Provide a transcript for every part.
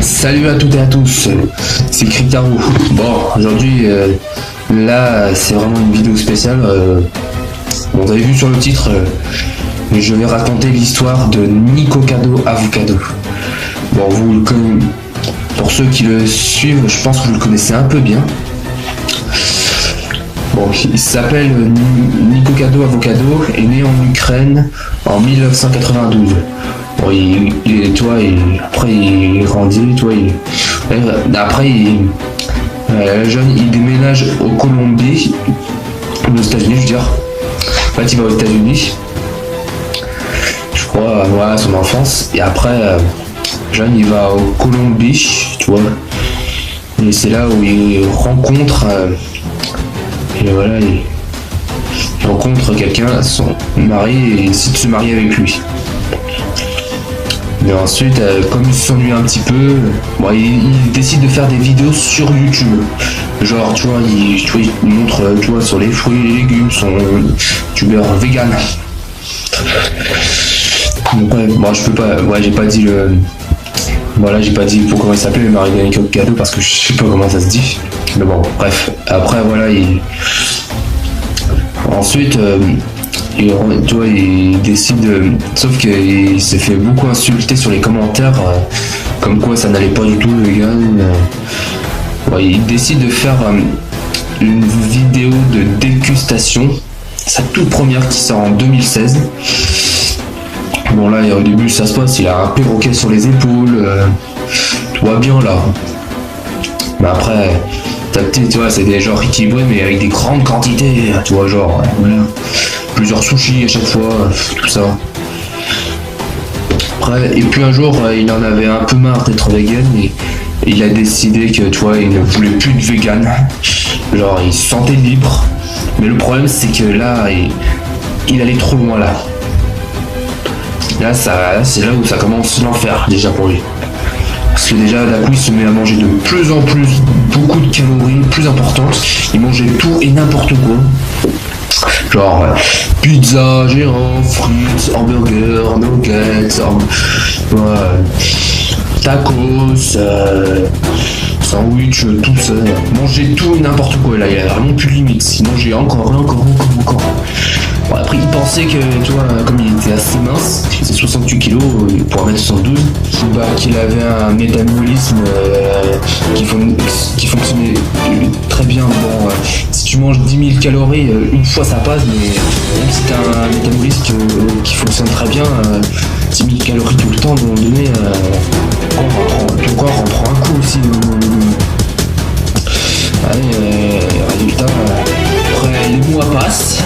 Salut à toutes et à tous, c'est Cryptaro. Bon, aujourd'hui, là, c'est vraiment une vidéo spéciale. Bon, vous avez vu sur le titre, je vais raconter l'histoire de Nicocado Avocado. Bon, vous le connaissez, pour ceux qui le suivent, je pense que vous le connaissez un peu bien. Bon, il s'appelle Nicocado Avocado, est né en Ukraine en 1992. Bon, après il grandit, jeune, il déménage au Colombie, aux États-Unis, je veux dire. En fait, il va aux États-Unis, je crois, voilà, son enfance. Et après, jeune, il va au Colombie, tu vois. Et c'est là où il rencontre, il rencontre quelqu'un, son mari, et il décide de se marier avec lui. Mais ensuite, comme il s'ennuie un petit peu, bon, il décide de faire des vidéos sur YouTube. Genre, tu vois, il montre, tu vois, sur les fruits et les légumes, son youtubeur vegan. Donc, ouais, bon, je peux pas, ouais, j'ai pas dit le. Voilà, j'ai pas dit pourquoi il s'appelait Nicocado parce que je sais pas comment ça se dit. Mais bon, bref. Après, voilà, ensuite. Il décide, sauf qu'il s'est fait beaucoup insulter sur les commentaires, comme quoi ça n'allait pas du tout le gars. Il décide de faire une vidéo de dégustation, sa toute première qui sort en 2016. Bon là au début ça se passe, il a un perroquet sur les épaules, tout va bien là. Mais après, tu vois, c'est des genres équilibrés mais avec des grandes quantités, tu vois, genre, voilà. Plusieurs sushis à chaque fois, tout ça. Après, et puis un jour, il en avait un peu marre d'être vegan et il a décidé que, tu vois, il ne voulait plus de vegan. Genre, il se sentait libre. Mais le problème, c'est que là, il allait trop loin là. Là, c'est là où ça commence l'enfer déjà pour lui. Parce que déjà, d'un coup, il se met à manger de plus en plus, beaucoup de calories plus importantes. Il mangeait tout et n'importe quoi. Genre pizza, géant, frites, hamburger, nuggets, tacos, sandwich, tout ça. Manger tout et n'importe quoi. Là, il a vraiment plus de limite. Il mangeait encore. Bon, après, il pensait que, tu vois, comme il était assez mince, il faisait 68 kg pour 1m72, qu'il avait un métabolisme qui fonctionnait très bien. Bon, si tu manges 10 000 calories, une fois ça passe, mais même si tu as un métabolisme qui fonctionne très bien, 10 000 calories tout le temps, à un moment donné, ton corps en prend un coup aussi. Résultat, après les mois passent,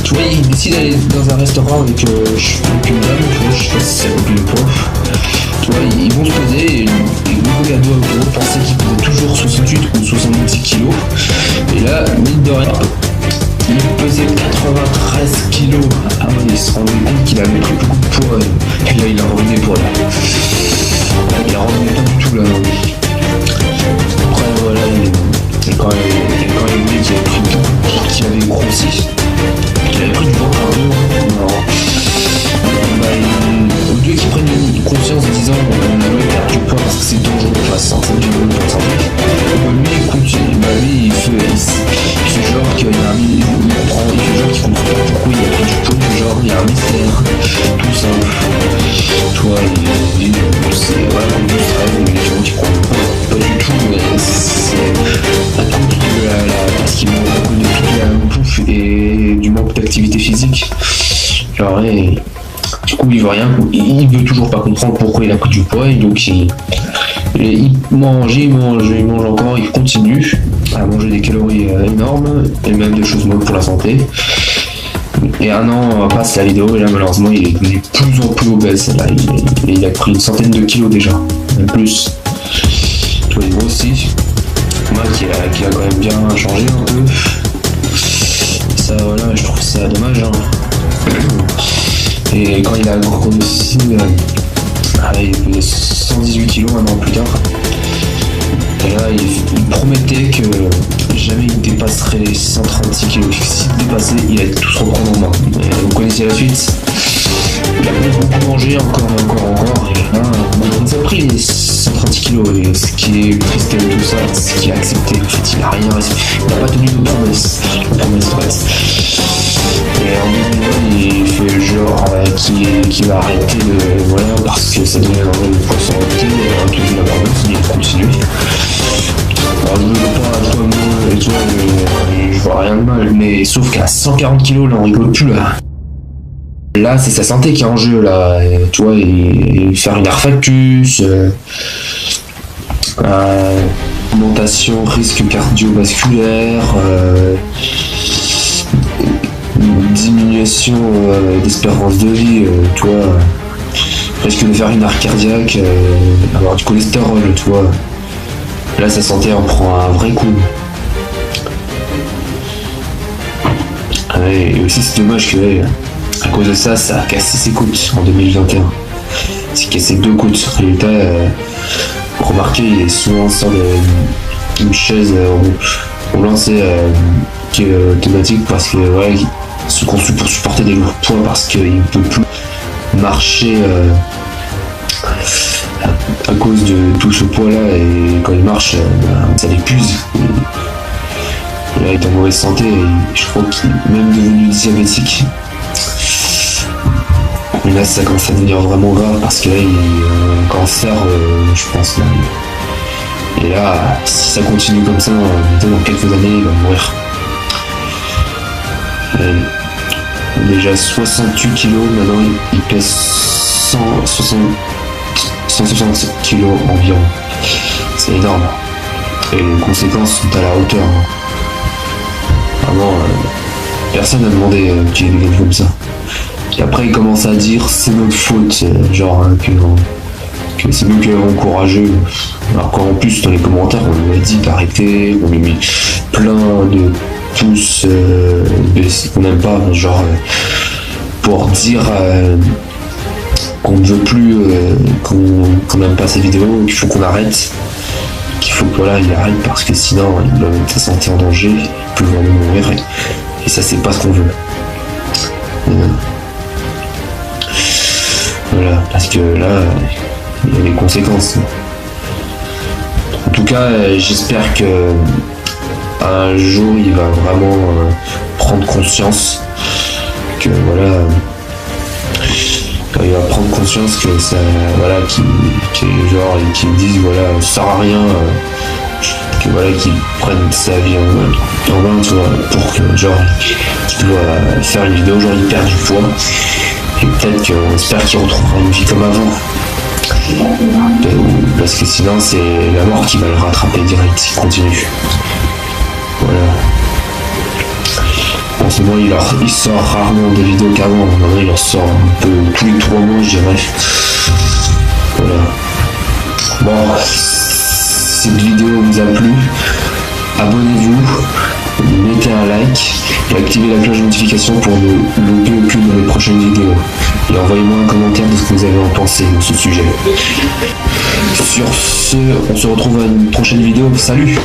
tu vois, il décide d'aller dans un restaurant avec une dame, tu vois, je sais pas si c'est avec une prof, tu vois, ils vont se poser et Nicocado pensait qu'il pesait toujours 68 ou 70 kilos, et là, mine de rien, il pesait 93 kilos. Ah ouais, il se rendait compte qu'il avait pris beaucoup de poids, et là il a revenait pour là. Il a revenait pas du tout là. Après voilà, quand il voulait qu'il avait pris beaucoup, qu'il avait grossi, qu'il avait pris du poids par au lieu qu'il prenne une conscience en disant on a le perdre du poids parce que c'est dangereux pour la santé, lui il continue, lui il fait genre qu'il y a il fait genre qu'il comprend pas pourquoi il a pris du poids, genre il y a un mystère, tout ça. Toi, c'est vraiment du stress, mais les gens qui comprennent pas du tout, c'est à cause de parce qu'il manque beaucoup de toute la bouffe et du manque d'activité physique. Genre, du coup, il veut rien, il veut toujours pas comprendre pourquoi il a pris du poids, et donc il mange encore, il continue à manger des calories énormes, et même des choses bonnes pour la santé. Et un an passe la vidéo, et là malheureusement il est devenu de plus en plus obèse. Là, il a pris une centaine de kilos déjà, même plus. Tu vois, il grossit. Moi qui a quand même bien changé un peu. Ça, voilà, je trouve ça dommage. Hein. Et quand il a grossi, il faisait 118 kilos un an plus tard. Et là, il promettait que jamais il dépasserait les 136 kilos. S'il dépassait, il allait tout se reprendre en main. Vous connaissez la suite. Il a beaucoup mangé encore. Et là, il nous a pris les 130 kilos. Et ce qui est triste avec tout ça, c'est qu'il a accepté. En fait, il a rien. Il n'a pas tenu de promesse. Et en 2020, il fait genre qu'il va arrêter de. Voilà, parce que ça devient vraiment une course en route. Il a abandonné, il continue. Alors, je ne veux pas, toi, moi et toi, je vois rien de mal, mais sauf qu'à 140 kilos, là, on rigole plus, là. Là, c'est sa santé qui est en jeu, là. Et, tu vois, et faire une infarctus, augmentation, risque cardiovasculaire, diminution d'espérance de vie, tu vois, risque de faire une arrêt cardiaque, avoir du cholestérol, tu vois. Là, sa santé en prend un vrai coup. Et aussi, c'est dommage que, à cause de ça, ça a cassé ses côtes en 2021. C'est cassé 2 côtes. Résultat, remarquez, il est souvent sur une chaise roulante qui est automatique parce que, ouais, se conçu pour supporter des lourds poids parce qu'il ne peut plus marcher à cause de tout ce poids là, et quand il marche, ça l'épuise. Et là, il est en mauvaise santé et je crois qu'il est même devenu diabétique. Et là, ça commence à devenir vraiment grave parce que là, il a un cancer, je pense. Là. Et là, si ça continue comme ça, dans quelques années, il va mourir. Et déjà 68 kilos, maintenant il pèse 160 kilos environ. C'est énorme. Et les conséquences sont à la hauteur. Vraiment, personne n'a demandé qu'il devienne comme ça. Et après, il commence à dire c'est notre faute, genre que c'est nous qui l'avons encouragé. Alors qu'en plus, dans les commentaires, on lui a dit d'arrêter, on lui a mis plein de pouces qu'on n'aime pas, genre pour dire qu'on ne veut plus, qu'on n'aime pas ces vidéos, qu'il faut qu'on arrête, qu'il faut que voilà, il arrête parce que sinon il va mettre sa santé en danger, il peut vraiment mourir et ça c'est pas ce qu'on veut. Voilà, parce que là il y a des conséquences. En tout cas, j'espère que un jour il va vraiment prendre conscience que voilà, il va prendre conscience que ça, voilà, qu'il dise voilà, ça sert à rien, que voilà, qu'il prenne sa vie en main, tu vois, pour que genre qu'il doit faire une vidéo, genre il perd du poids et peut-être qu'on espère qu'il retrouvera une vie comme avant. Parce que sinon c'est la mort qui va le rattraper direct s'il continue. Voilà. En ce moment il sort rarement des vidéos qu'avant, maintenant il en sort un peu tous les 3 mois je dirais. Voilà. Bon, cette vidéo vous a plu, abonnez-vous, mettez un like et activez la cloche de notification pour ne louper aucune de mes prochaines vidéos. Et envoyez-moi un commentaire de ce que vous avez en pensé de ce sujet. Sur ce, on se retrouve à une prochaine vidéo. Salut!